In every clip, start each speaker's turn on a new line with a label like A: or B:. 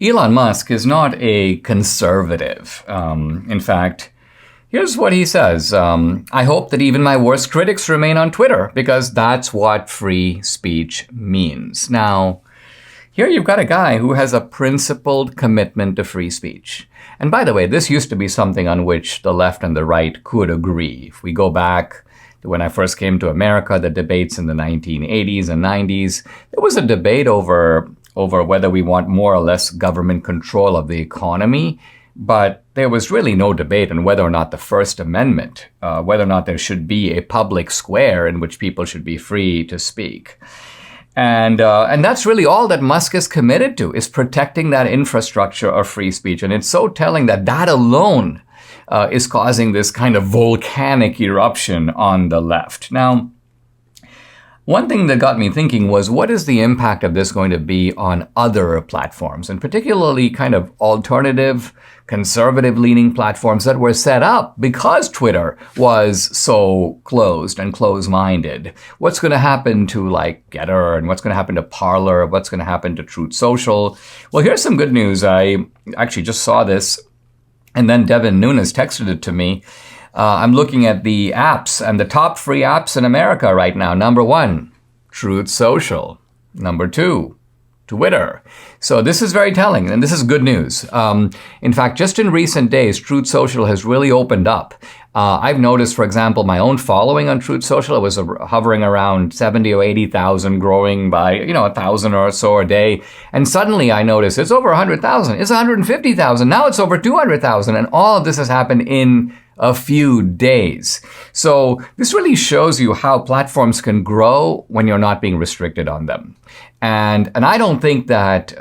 A: Elon Musk is not a conservative. In fact, here's what he says. I hope that even my worst critics remain on Twitter because that's what free speech means. Now, here you've got a guy who has a principled commitment to free speech. And by the way, this used to be something on which the left and the right could agree. If we go back to when I first came to America, the debates in the 1980s and 90s, there was a debate over whether we want more or less government control of the economy. But there was really no debate on whether or not the First Amendment, whether or not there should be a public square in which people should be free to speak. And that's really all that Musk is committed to, is protecting that infrastructure of free speech. And it's so telling that that alone is causing this kind of volcanic eruption on the left. Now, one thing that got me thinking was, what is the impact of this going to be on other platforms, and particularly kind of alternative, conservative-leaning platforms that were set up because Twitter was so closed and close-minded? What's going to happen to like Getter, and what's going to happen to Parler? What's going to happen to Truth Social? Well, here's some good news. I actually just saw this, and then Devin Nunes texted it to me. I'm looking at the apps, and the top free apps in America right now. Number 1, Truth Social. Number 2, Twitter. So this is very telling, and this is good news. In fact, just in recent days, Truth Social has really opened up. I've noticed, for example, my own following on Truth Social. It was hovering around 70 or 80,000, growing by 1,000 or so a day. And suddenly I noticed it's over 100,000. It's 150,000. Now it's over 200,000. And all of this has happened in a few days. So this really shows you how platforms can grow when you're not being restricted on them. And I don't think that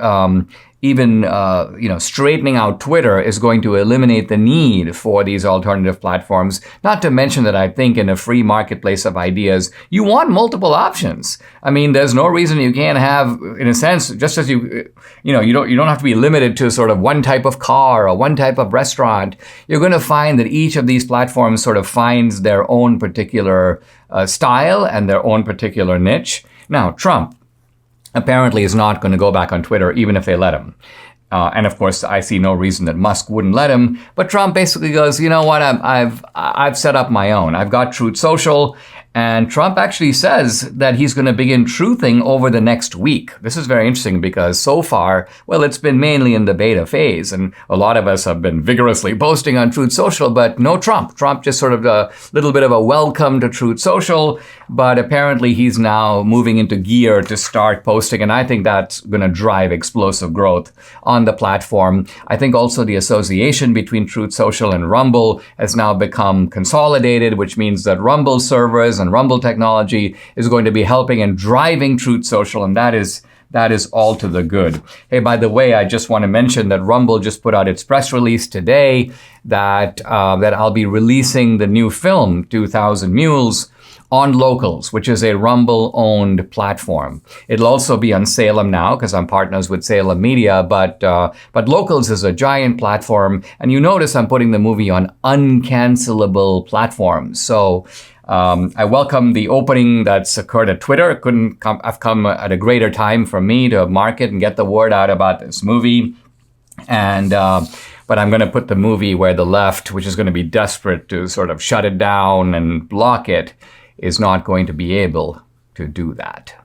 A: even straightening out Twitter is going to eliminate the need for these alternative platforms. Not to mention that I think in a free marketplace of ideas, you want multiple options. I mean, there's no reason you can't have, in a sense, just as you don't have to be limited to sort of one type of car or one type of restaurant. You're going to find that each of these platforms sort of finds their own particular style and their own particular niche. Now, Trump apparently is not going to go back on Twitter, even if they let him. And of course, I see no reason that Musk wouldn't let him. But Trump basically goes, you know what, I've set up my own. I've got Truth Social. And Trump actually says that he's going to begin truthing over the next week. This is very interesting because so far, well, it's been mainly in the beta phase. And a lot of us have been vigorously posting on Truth Social, but no Trump. Trump just sort of a little bit of a welcome to Truth Social. But apparently he's now moving into gear to start posting. And I think that's going to drive explosive growth on the platform. I think also the association between Truth Social and Rumble has now become consolidated, which means that Rumble servers and Rumble technology is going to be helping and driving Truth Social, and that is all to the good. Hey, by the way, I just want to mention that Rumble just put out its press release today that I'll be releasing the new film 2000 Mules on Locals, which is a Rumble-owned platform. It'll also be on Salem now because I'm partners with Salem Media, but Locals is a giant platform, and you notice I'm putting the movie on uncancelable platforms. So I welcome the opening that's occurred at Twitter. It couldn't have come at a greater time for me to market and get the word out about this movie. And but I'm going to put the movie where the left, which is going to be desperate to sort of shut it down and block it, is not going to be able to do that.